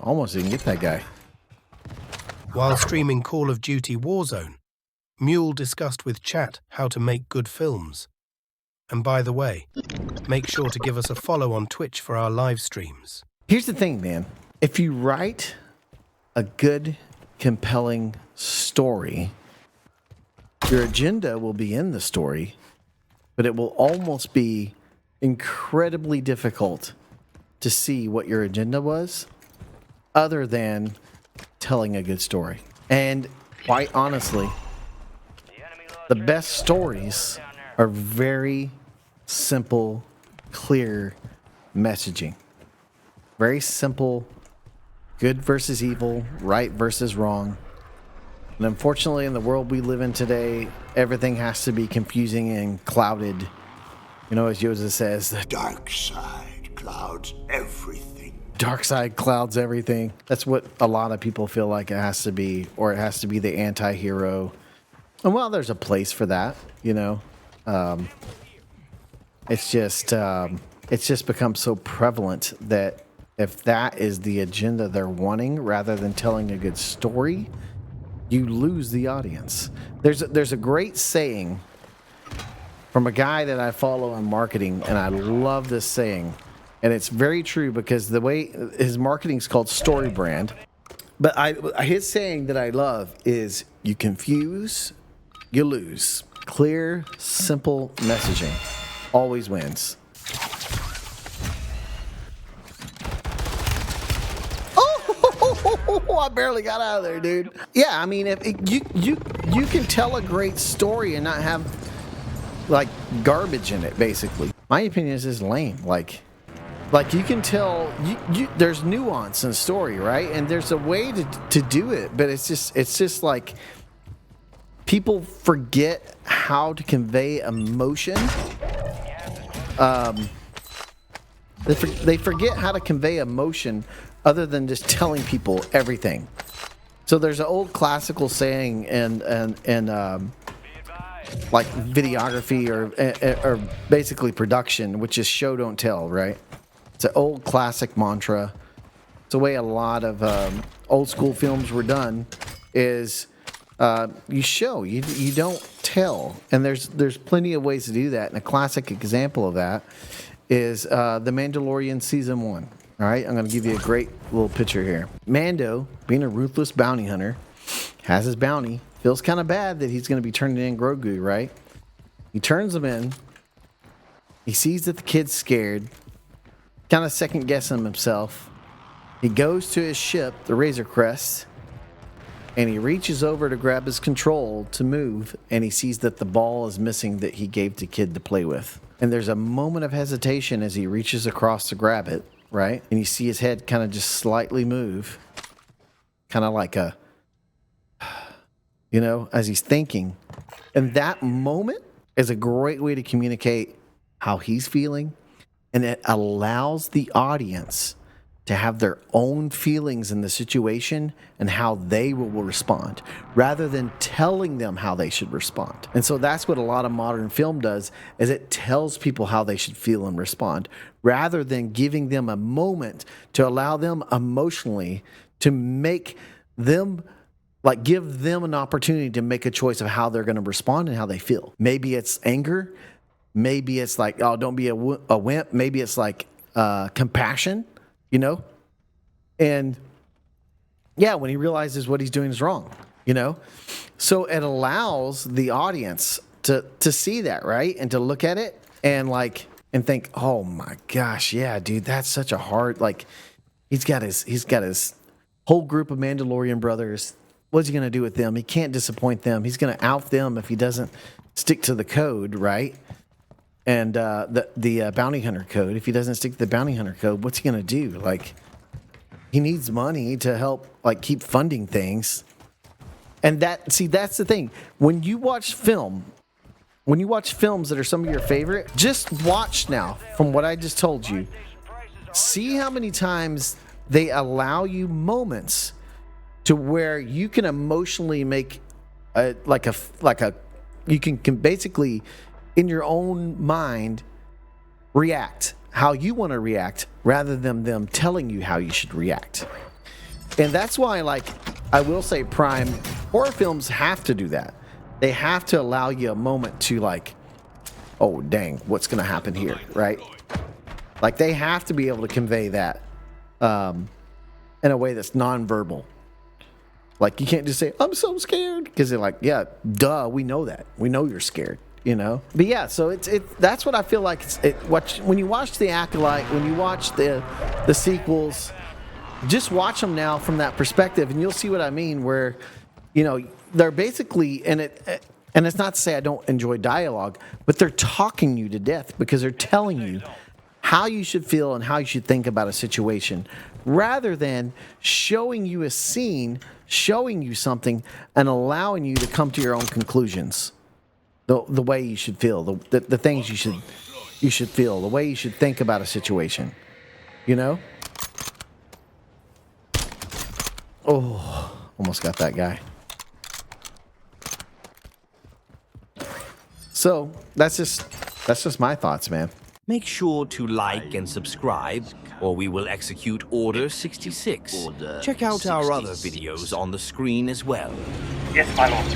Almost didn't get that guy. While streaming Call of Duty Warzone, Mule discussed with chat how to make good films. And by the way, make sure to give us a follow on Twitch for our live streams. Here's the thing, man. If you write a good, compelling story, your agenda will be in the story, but it will almost be incredibly difficult to see what your agenda was other than telling a good story. And quite honestly, the best stories are very simple, clear messaging. Very simple, good versus evil, right versus wrong. And unfortunately, in the world we live in today, everything has to be confusing and clouded. You know, as Yoda says, the dark side clouds everything. Dark side clouds everything. That's what a lot of people feel like it has to be, or it has to be the anti-hero. And while there's a place for that, you know, it's just become so prevalent that if that is the agenda they're wanting, rather than telling a good story, you lose the audience. There's a great saying from a guy that I follow on marketing, and I love this saying. And it's very true because the way his marketing is called Story Brand. But his saying that I love is, you confuse, you lose. Clear, simple messaging always wins. Oh, I barely got out of there, dude. Yeah, I mean, if you can tell a great story and not have like garbage in it, basically. My opinion is just lame. Like you can tell there's nuance in story, right? And there's a way to do it, but it's just like people forget how to convey emotion. They forget how to convey emotion other than just telling people everything. So there's an old classical saying in like videography or basically production, which is show don't tell, right? It's an old classic mantra. It's the way a lot of old school films were done. Is you show, you don't tell, and there's plenty of ways to do that. And a classic example of that is the Mandalorian season 1. All right, I'm going to give you a great little picture here. Mando, being a ruthless bounty hunter, has his bounty. Feels kind of bad that he's going to be turning in Grogu, right? He turns him in. He sees that the kid's scared, kind of second guessing himself. He goes to his ship, the Razor Crest, and he reaches over to grab his control to move, and he sees that the ball is missing that he gave the kid to play with. And there's a moment of hesitation as he reaches across to grab it, right? And you see his head kind of just slightly move, kind of like a, you know, as he's thinking. And that moment is a great way to communicate how he's feeling, and it allows the audience to have their own feelings in the situation and how they will respond, rather than telling them how they should respond. And so that's what a lot of modern film does, is it tells people how they should feel and respond, rather than giving them a moment to allow them emotionally to make them, like, give them an opportunity to make a choice of how they're going to respond and how they feel. Maybe it's anger. Maybe it's like, oh, don't be a wimp. Maybe it's like compassion, you know? And yeah, when he realizes what he's doing is wrong, you know? So it allows the audience to see that, right? And to look at it and think, oh my gosh, yeah, dude, that's such a hard, like, he's got his whole group of Mandalorian brothers. What's he going to do with them? He can't disappoint them. He's going to out them if he doesn't stick to the code, right? And the bounty hunter code. If he doesn't stick to the bounty hunter code, what's he going to do? Like, he needs money to help, like, keep funding things. And that's the thing. When you watch films that are some of your favorite, just watch now from what I just told you. See how many times they allow you moments to where you can emotionally make you can basically in your own mind react how you want to react rather than them telling you how you should react. And that's why, like, I will say Prime horror films have to do that. They have to allow you a moment to, like, oh, dang, what's going to happen here, right? Like, they have to be able to convey that in a way that's nonverbal. Like, you can't just say, I'm so scared. Because they're like, yeah, duh, we know that. We know you're scared, you know? But yeah, so that's what I feel like. When you watch The Acolyte, when you watch the sequels, just watch them now from that perspective, and you'll see what I mean, where, you know, they're basically, and it's not to say I don't enjoy dialogue, but they're talking you to death because they're telling you how you should feel and how you should think about a situation, rather than showing you a scene, showing you something, and allowing you to come to your own conclusions. The way you should feel, the things you should feel, the way you should think about a situation. You know? Oh, almost got that guy. So that's just my thoughts, man. Make sure to like and subscribe, or we will execute Order 66. Check out our other videos on the screen as well. Yes, my lord.